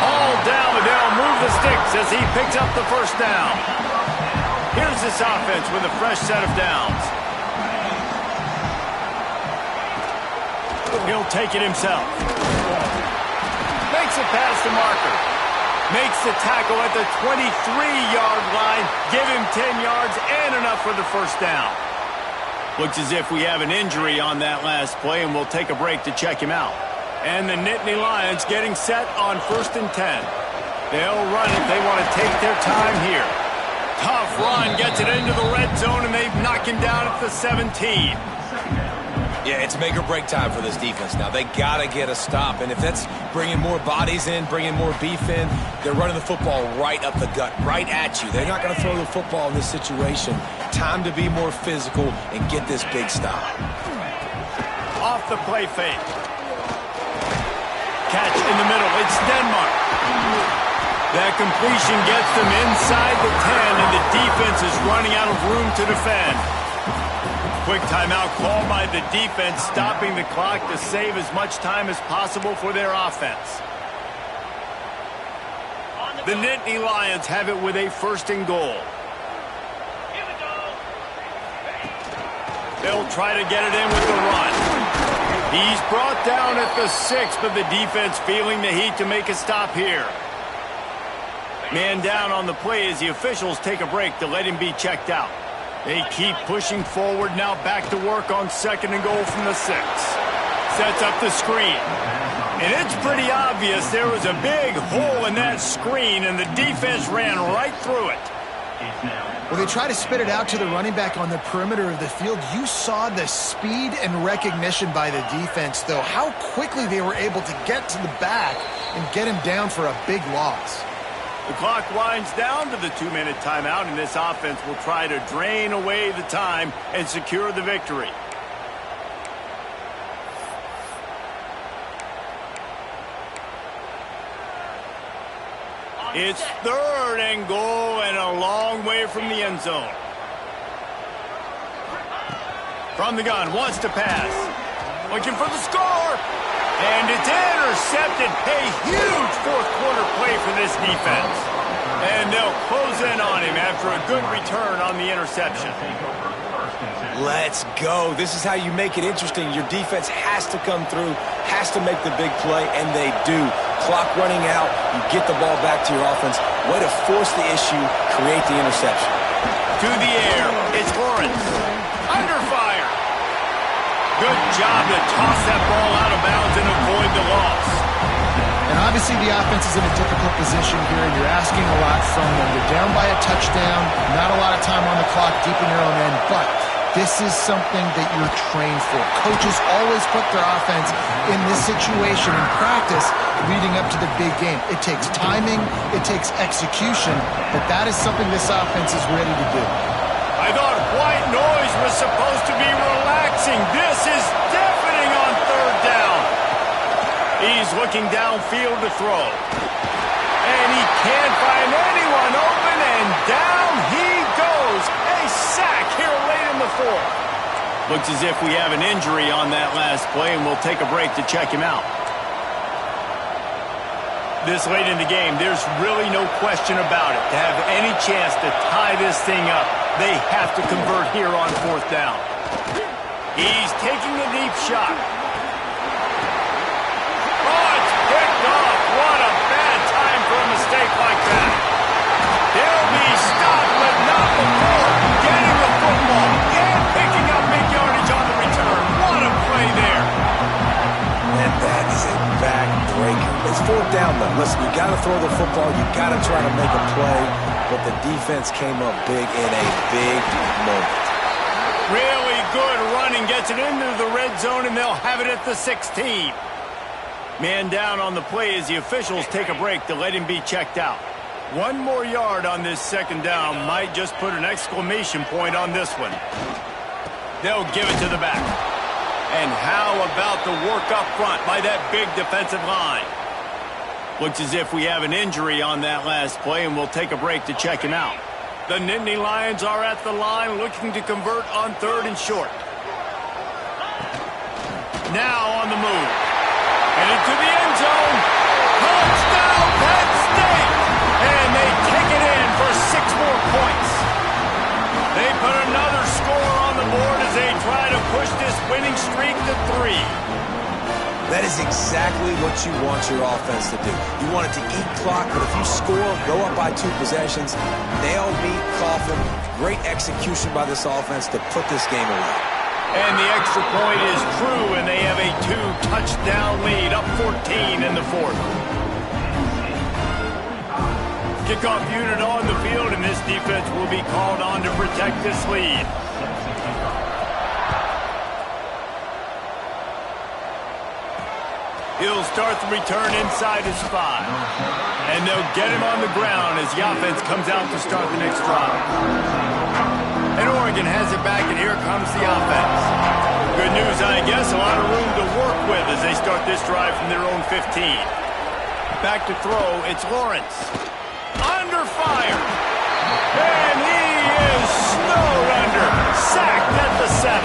All down, but they'll move the sticks as he picks up the 1st down. Here's this offense with a fresh set of downs. He'll take it himself. Makes it past the marker. Makes the tackle at the 23-yard line. Give him 10 yards and enough for the 1st down. Looks as if we have an injury on that last play, and we'll take a break to check him out. And the Nittany Lions getting set on 1st and 10. They'll run it. They want to take their time here. Tough run, gets it into the red zone, and they've knocked him down at the 17. Yeah, it's make or break time for this defense now. They got to get a stop, and if that's bringing more bodies in, bringing more beef in, they're running the football right up the gut, right at you. They're not going to throw the football in this situation. Time to be more physical and get this big stop. off the play fake. Catch in the middle. It's Denmark. That completion gets them inside the 10, and the defense is running out of room to defend. Quick timeout called by the defense, stopping the clock to save as much time as possible for their offense. The Nittany Lions have it with a 1st and goal. They'll try to get it in with the run. He's brought down at the 6, but the defense feeling the heat to make a stop here. Man down on the play as the officials take a break to let him be checked out. They keep pushing forward, now back to work on 2nd and goal from the 6. Sets up the screen. And it's pretty obvious there was a big hole in that screen, and the defense ran right through it. Well, they try to spit it out to the running back on the perimeter of the field. You saw the speed and recognition by the defense, though, how quickly they were able to get to the back and get him down for a big loss. The clock winds down to the 2-minute timeout, and this offense will try to drain away the time and secure the victory. It's 3rd and goal and a long way from the end zone. From the gun, wants to pass. Looking for the score. And it's intercepted. A huge 4th-quarter play for this defense. And they'll close in on him after a good return on the interception. Let's go. This is how you make it interesting. Your defense has to come through, has to make the big play, and they do. Clock running out, you get the ball back to your offense. Way to force the issue, create the interception. To the air, it's Lawrence. Under fire. Good job to toss that ball out of bounds and avoid the loss. And obviously the offense is in a difficult position here. You're asking a lot from them. They're down by a touchdown, not a lot of time on the clock, deep in your own end, but this is something that you're trained for. Coaches always put their offense in this situation in practice leading up to the big game. It takes timing, it takes execution, but that is something this offense is ready to do. I thought white noise was supposed to be relaxing. This is deafening on 3rd down. He's looking downfield to throw. And he can't find anyone open, and down he goes. A sack here late in the 4th. Looks as if we have an injury on that last play, and we'll take a break to check him out. This late in the game, there's really no question about it. To have any chance to tie this thing up, they have to convert here on 4th down. He's taking the deep shot. Oh, it's picked off. What a bad time for a mistake like that. They'll be stopped, but not before getting the football and picking up big yardage on the return. What a play there. And that is a backbreaker. It's 4th down, though. Listen, you got to throw the football. You got to try to make a play. But the defense came up big in a big moment. Really good running. Gets it into the red zone, and they'll have it at the 16. Man down on the play as the officials take a break to let him be checked out. 1 more yard on this 2nd down might just put an exclamation point on this one. They'll give it to the back. And how about the work up front by that big defensive line? Looks as if we have an injury on that last play, and we'll take a break to check him out. The Nittany Lions are at the line looking to convert on 3rd and short. Now on the move. Headed to the end zone. Touchdown, Penn State! And they kick it in for 6 more points. They put another score on the board as they try to push this winning streak to 3. That is exactly what you want your offense to do. You want it to eat clock, but if you score, go up by 2 possessions, nail, meet, coffin. Great execution by this offense to put this game away. And the extra point is true, and they have a 2-touchdown lead, up 14 in the 4th. Kickoff unit on the field, and this defense will be called on to protect this lead. He'll start the return inside his 5. And they'll get him on the ground as the offense comes out to start the next drive. And Oregon has it back, and here comes the offense. Good news, I guess. A lot of room to work with as they start this drive from their own 15. Back to throw. It's Lawrence. Under fire. And he is snowed under. Sacked at the 7.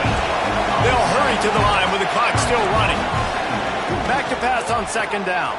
They'll hurry to the line with the clock still running. Back to pass on second down.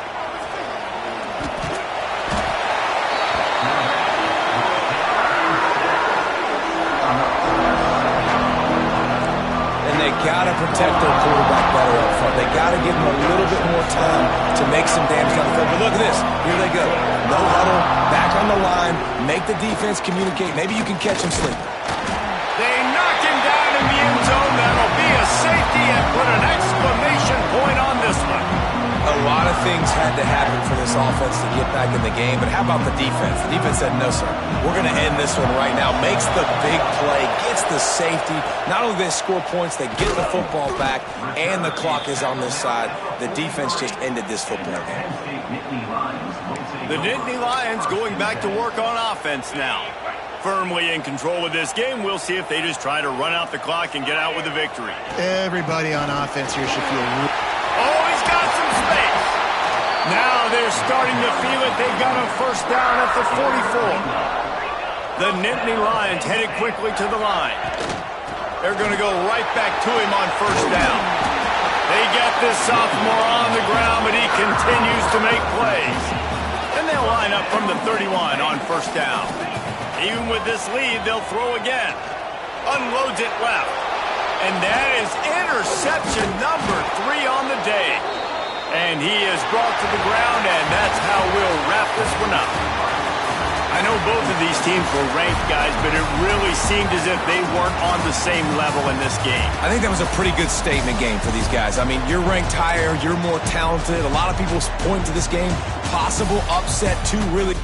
And they got to protect their quarterback better up front. They got to give him a little bit more time to make some damage down the field. But look at this. Here they go. No huddle. Back on the line. Make the defense communicate. Maybe you can catch him sleeping. They knock him down in the end zone. That'll be a safety and put an exclamation point on this one. A lot of things had to happen for this offense to get back in the game, but how about the defense? The defense said, no, sir, we're going to end this one right now. Makes the big play, gets the safety. Not only do they score points, they get the football back, and the clock is on this side. The defense just ended this football game. The Nittany Lions going back to work on offense now. Firmly in control of this game. We'll see if they just try to run out the clock and get out with a victory. Everybody on offense here should feel Oh, he's got some space. Now they're starting to feel it. They've got a first down at the 44. The Nittany Lions headed quickly to the line. They're going to go right back to him on first down. They get this sophomore on the ground, but he continues to make plays. And they'll line up from the 31 on first down. Even with this lead, they'll throw again. Unloads it left. And that is interception number 3 on the day. And he is brought to the ground, and that's how we'll wrap this one up. I know both of these teams were ranked, guys, but it really seemed as if they weren't on the same level in this game. I think that was a pretty good statement game for these guys. I mean, you're ranked higher, you're more talented. A lot of people point to this game, possible upset, 2 really